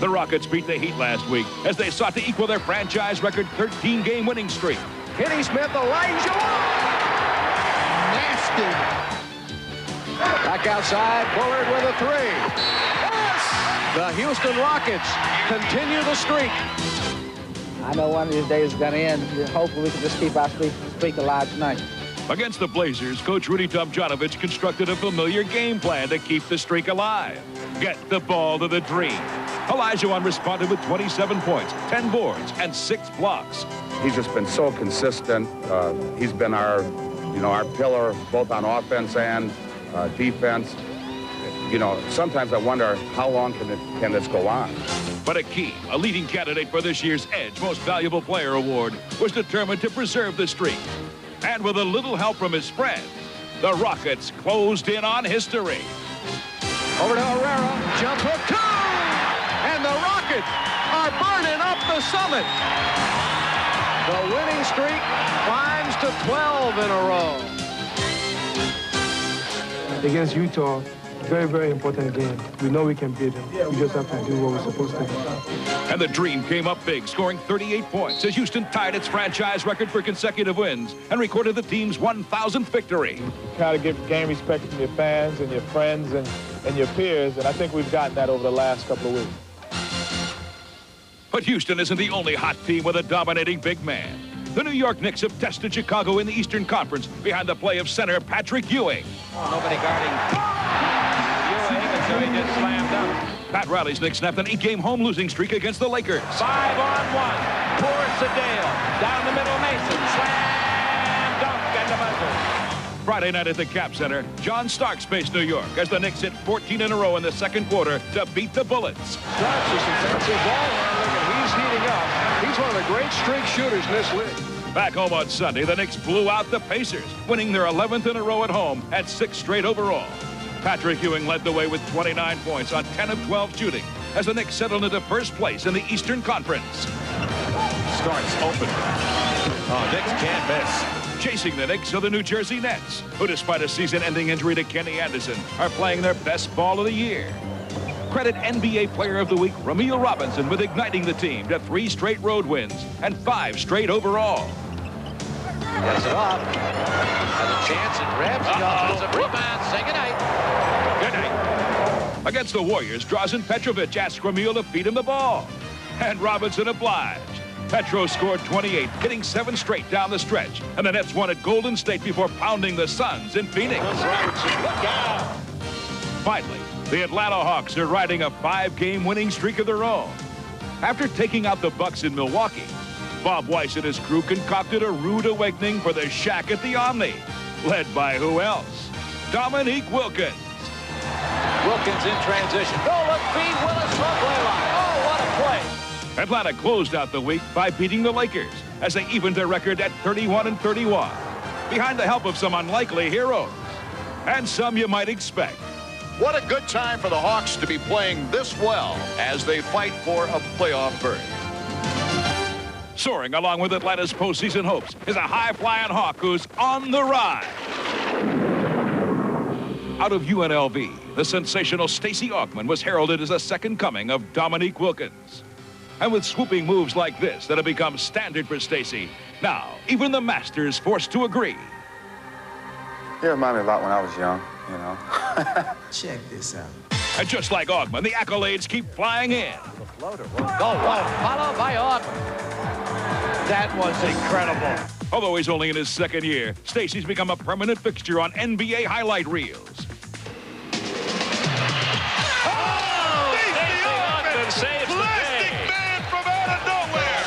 The Rockets beat the Heat last week as they sought to equal their franchise record 13-game winning streak. Kenny Smith, Elijah nasty. Back outside, Bullard with a three. Yes! The Houston Rockets continue the streak. I know one of these days is going to end. Hopefully we can just keep our streak alive tonight. Against the Blazers, Coach Rudy Tomjanovich constructed a familiar game plan to keep the streak alive. Get the ball to the dream. Olajuwon responded with 27 points, 10 boards, and 6 blocks. He's just been so consistent. He's been our pillar both on offense and defense. Sometimes I wonder how long can this go on. But a leading candidate for this year's Edge Most Valuable Player Award, was determined to preserve the streak. And with a little help from his friends, the Rockets closed in on history. Over to Herrera, jump hook, two! And the Rockets are burning up the summit. The winning streak climbs to 12 in a row. Against Utah, very, very important game. We know we can beat them. We just have to do what we're supposed to do. And the dream came up big, scoring 38 points as Houston tied its franchise record for consecutive wins and recorded the team's 1,000th victory. You kind of get game respect from your fans and your friends and your peers, and I think we've gotten that over the last couple of weeks. But Houston isn't the only hot team with a dominating big man. The New York Knicks have tested Chicago in the Eastern Conference behind the play of center Patrick Ewing. Nobody guarding Ewing until he gets slammed up. Pat Riley's Knicks snapped an 8-game home losing streak against the Lakers. 5-on-1. Poor Sedale. Down the middle, Mason. Slam dunk at the buzzer. Friday night at the Cap Center, John Starks faced New York as the Knicks hit 14 in a row in the second quarter to beat the Bullets. Starks is some fancy ball handling, and he's heating up. He's one of the great streak shooters in this league. Back home on Sunday, the Knicks blew out the Pacers, winning their 11th in a row at home at 6 straight overall. Patrick Ewing led the way with 29 points on 10 of 12 shooting as the Knicks settled into first place in the Eastern Conference. Starks open. Oh, Knicks can't miss. Chasing the Knicks are the New Jersey Nets, who despite a season-ending injury to Kenny Anderson, are playing their best ball of the year. Credit NBA Player of the Week Ramil Robinson with igniting the team to 3 straight road wins and 5 straight overall. Gets it off. Has a chance and grabs it off. It's a rebound. Say goodnight. Good night. Against the Warriors, Drazen Petrovic asked Ramil to feed him the ball. And Robinson obliged. Petro scored 28, hitting 7 straight down the stretch. And the Nets won at Golden State before pounding the Suns in Phoenix. Look out. Finally, the Atlanta Hawks are riding a 5-game winning streak of their own. After taking out the Bucks in Milwaukee, Bob Weiss and his crew concocted a rude awakening for the Shaq at the Omni, led by who else? Dominique Wilkins. Wilkins in transition. Go, look, feed Willis from play line. Oh, what a play. Atlanta closed out the week by beating the Lakers as they evened their record at 31-31, behind the help of some unlikely heroes and some you might expect. What a good time for the Hawks to be playing this well as they fight for a playoff berth. Soaring along with Atlanta's postseason hopes is a high-flying Hawk who's on the rise. Out of UNLV, the sensational Stacey Augmon was heralded as a second coming of Dominique Wilkins. And with swooping moves like this that have become standard for Stacey, now even the Masters forced to agree. He reminded me a lot when I was young, you know. Check this out. And just like Augmon, the accolades keep flying in. The floater. Go, followed by Augmon. That was incredible. Although he's only in his second year, Stacey's become a permanent fixture on NBA highlight reels. Oh! Stacey Augmon saves the day. Plastic Man from out of nowhere.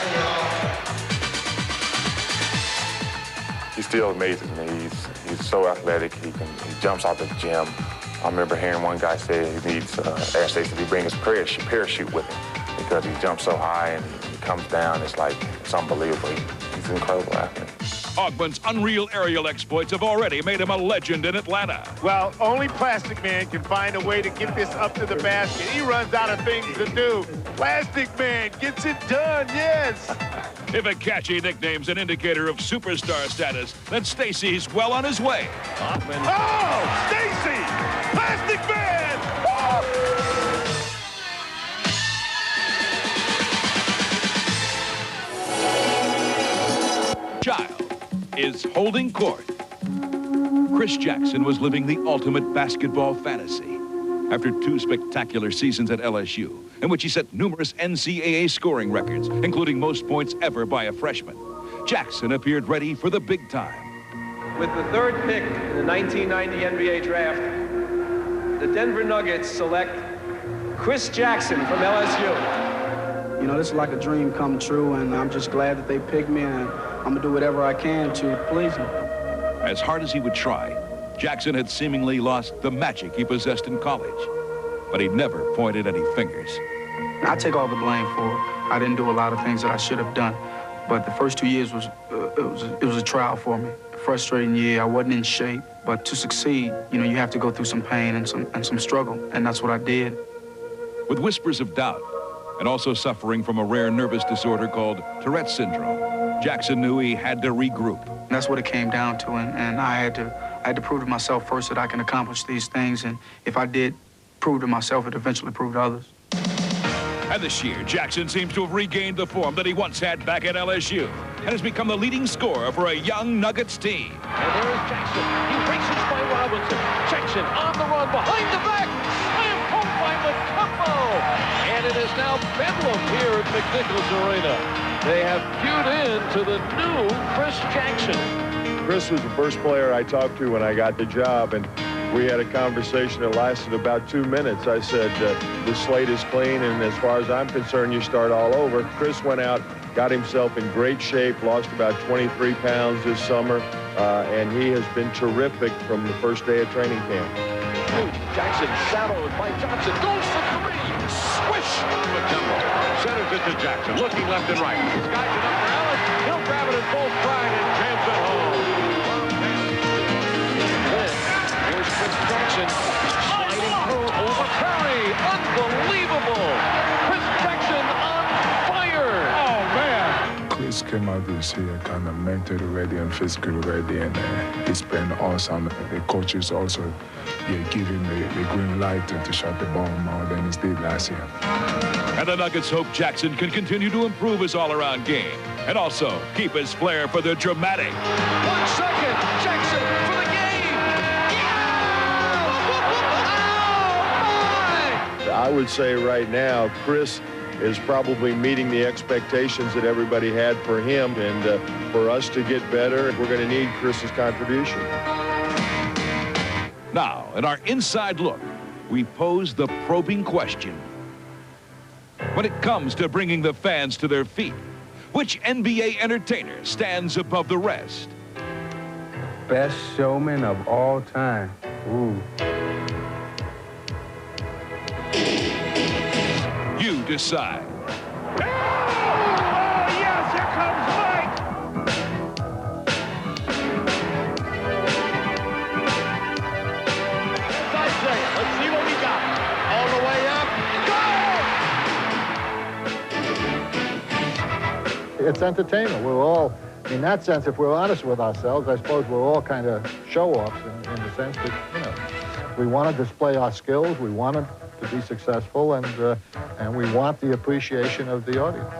He still amazes me. He's so athletic. He jumps out the gym. I remember hearing one guy say he needs ask Stacey to bring his parachute with him because he jumps so high and he comes down. It's unbelievable. He's an incredible athlete. Augmon's unreal aerial exploits have already made him a legend in Atlanta. Well, only Plastic Man can find a way to get this up to the basket. He runs out of things to do. Plastic Man gets it done, yes. If a catchy nickname's an indicator of superstar status, then Stacey's well on his way. Augmon. Oh, Stacey! Plastic Man! holding court. Chris Jackson was living the ultimate basketball fantasy after 2 spectacular seasons at LSU, in which he set numerous NCAA scoring records, including most points ever by a freshman. Jackson appeared ready for the big time. With the 3rd pick in the 1990 NBA draft, the Denver Nuggets select Chris Jackson from LSU. You know, this is like a dream come true, and I'm just glad that they picked me, and I'm going to do whatever I can to please them. As hard as he would try, Jackson had seemingly lost the magic he possessed in college, but he never pointed any fingers. I take all the blame for it. I didn't do a lot of things that I should have done, but the first 2 years was it was a trial for me. A frustrating year. I wasn't in shape, but to succeed, you know, you have to go through some pain and some struggle, and that's what I did. With whispers of doubt, and also suffering from a rare nervous disorder called Tourette's syndrome, Jackson knew he had to regroup. And that's what it came down to, and I had to prove to myself first that I can accomplish these things, and if I did prove to myself, it eventually proved to others. And this year, Jackson seems to have regained the form that he once had back at LSU and has become the leading scorer for a young Nuggets team. And there is Jackson. He races by Robinson. Jackson on the run behind the back. Slam home by Mutombo. And it is now bedlam here at McNichols Arena. They have queued in to the new Chris Jackson. Chris was the first player I talked to when I got the job, and we had a conversation that lasted about 2 minutes. I said, the slate is clean, and as far as I'm concerned, you start all over. Chris went out, got himself in great shape, lost about 23 pounds this summer, and he has been terrific from the first day of training camp. Jackson shadowed by Johnson, goes for 3, swish! Mutombo centers it to Jackson, looking left and right. He's got it up for Ellis, he'll grab it in full stride and jams it home. Here's Chris Jackson, sliding through over Curry, unbelievable! Chris Jackson on fire! Oh, man! Chris came out this year kind of mentally ready and physically ready, and he's been awesome. The coaches also give him the green light to shot the ball more than he did last year. And the Nuggets hope Jackson can continue to improve his all-around game and also keep his flair for the dramatic. 1 second, Jackson for the game! Yeah! Oh, my! I would say right now, Chris is probably meeting the expectations that everybody had for him, and for us to get better, we're going to need Chris's contribution. Now, in our inside look, we pose the probing question. When it comes to bringing the fans to their feet, which NBA entertainer stands above the rest? Best showman of all time. Ooh. You decide. Oh, yes, here comes Mike! Inside second, let's see what we got. All the way up, go! It's entertainment. We're all, in that sense, if we're honest with ourselves, I suppose we're all kind of show-offs in the sense that, you know, we want to display our skills, we want to be successful, and we want the appreciation of the audience.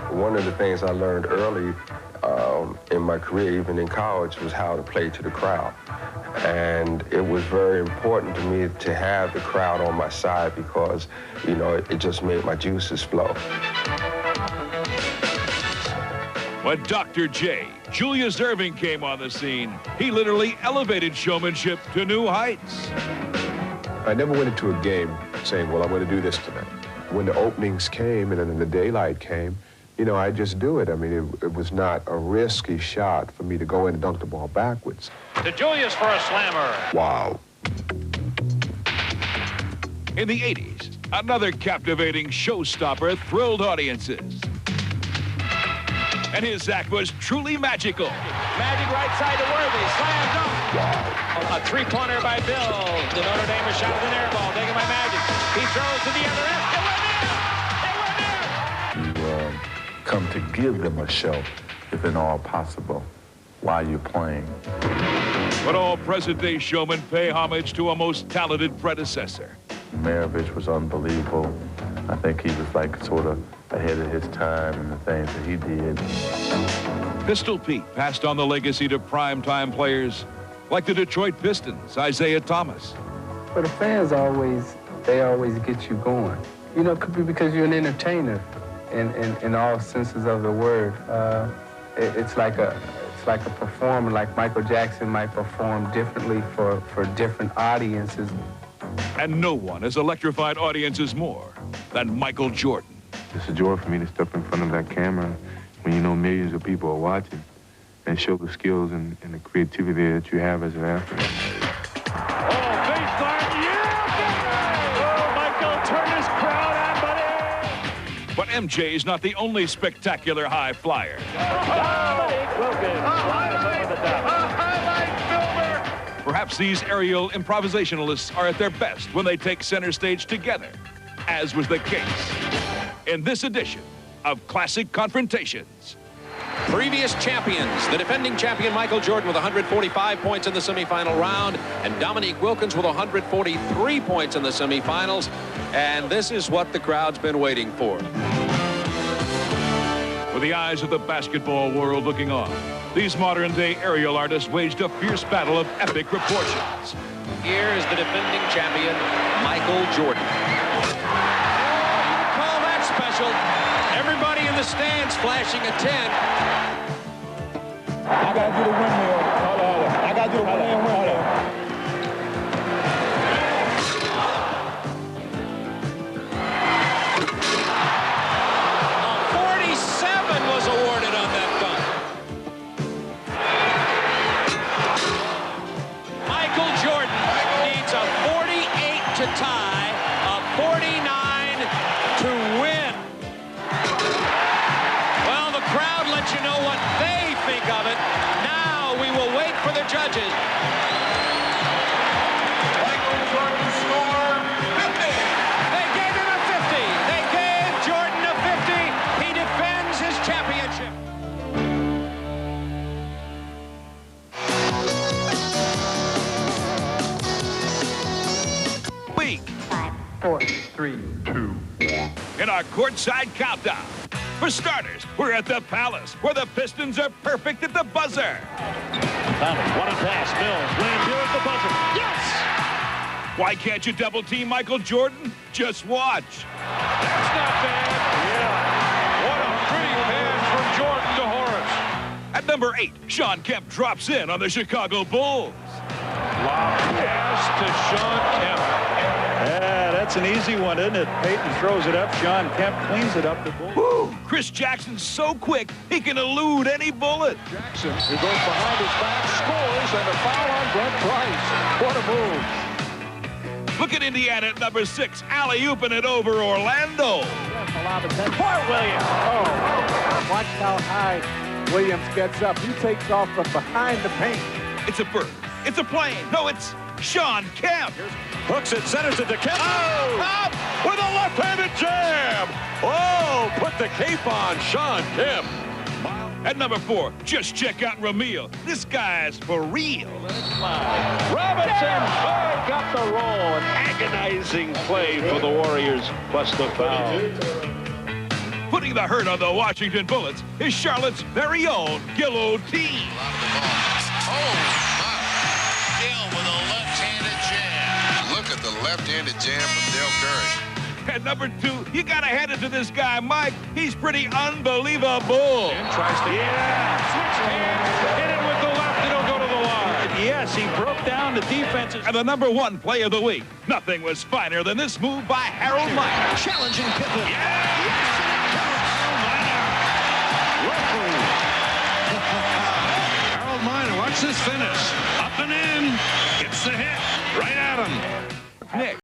One of the things I learned early in my career, even in college, was how to play to the crowd. And it was very important to me to have the crowd on my side because, you know, it just made my juices flow. When Dr. J, Julius Erving, came on the scene, he literally elevated showmanship to new heights. I never went into a game saying, well, I'm going to do this tonight. When the openings came and then the daylight came, you know, I just do it. I mean, it was not a risky shot for me to go in and dunk the ball backwards. To Julius for a slammer. Wow. In the 80s, another captivating showstopper thrilled audiences. And his act was truly magical. Magic right side to Worthy, slam dunk. Wow. A three-pointer by Bill. The Notre Dame shot with an air ball, taken by Magic. He throws to the other end. It went in! It went in! You come to give them a show, if at all possible, while you're playing. But all present-day showmen pay homage to a most talented predecessor. Maravich was unbelievable. I think he was like sort of ahead of his time in the things that he did. Pistol Pete passed on the legacy to primetime players like the Detroit Pistons, Isaiah Thomas. But the fans always get you going. You know, it could be because you're an entertainer in all senses of the word. It's like a performer, like Michael Jackson might perform differently for different audiences. And no one has electrified audiences more than Michael Jordan. It's a joy for me to step in front of that camera when you know millions of people are watching and show the skills and the creativity that you have as an athlete. Baseline, yeah! Oh, Michael, turn his crowd on, buddy! But MJ's not the only spectacular high flyer. Perhaps these aerial improvisationalists are at their best when they take center stage together, as was the case in this edition of Classic Confrontations. Previous champions, the defending champion Michael Jordan with 145 points in the semifinal round, and Dominique Wilkins with 143 points in the semifinals. And this is what the crowd's been waiting for. With the eyes of the basketball world looking on, these modern-day aerial artists waged a fierce battle of epic proportions. Here is the defending champion, Michael Jordan. Call that special. Everybody in the stands flashing a 10. I gotta do the windmill. I gotta do the windmill. 47 was awarded on that dunk. Michael Jordan needs a 48 to tie, a 49 to win. Well, the crowd lets you know what they think of it. Now we will wait for the judges. Michael Jordan scored 50. They gave him a 50. They gave Jordan a 50. He defends his championship. Week 5, 4, 3, 2, 1. In our courtside countdown. For starters, we're at the Palace, where the Pistons are perfect at the buzzer. Thomas, what a pass. Mills, William Beal at the buzzer. Yes! Why can't you double team Michael Jordan? Just watch. That's not bad. Yeah. What a pretty pass from Jordan to Horace. At number 8, Sean Kemp drops in on the Chicago Bulls. Lob pass to Sean Kemp. Yeah, that's an easy one, isn't it? Peyton throws it up. Sean Kemp cleans it up. The Bulls. Woo! Chris Jackson's so quick, he can elude any bullet. Jackson, who goes behind his back, scores, and a foul on Brent Price. What a move. Look at Indiana at number 6, alley-ooping it over Orlando. Bart Williams. Oh, watch how high Williams gets up. He takes off from behind the paint. It's a bird. It's a plane. No, it's Sean Kemp. Hooks it, centers it to Kemp. Oh! Up with a left-handed jam. Oh, put the cape on, Sean Kemp. At number 4, just check out Ramil. This guy's for real. Robinson got the roll. An agonizing play for the Warriors, plus the foul. Putting the hurt on the Washington Bullets is Charlotte's very own Gil O'Teague. Left-handed jam from Del Curry. At number 2, you gotta hand it to this guy, Mike. He's pretty unbelievable. And tries to switch hands, hit it with the left, it'll go to the line. Yes, he broke down the defenses. And the number 1 play of the week. Nothing was finer than this move by Harold Miner. Challenging Pippen. Harold Miner, watch this finish. Up and in. Gets the hit. Right at him. Nick,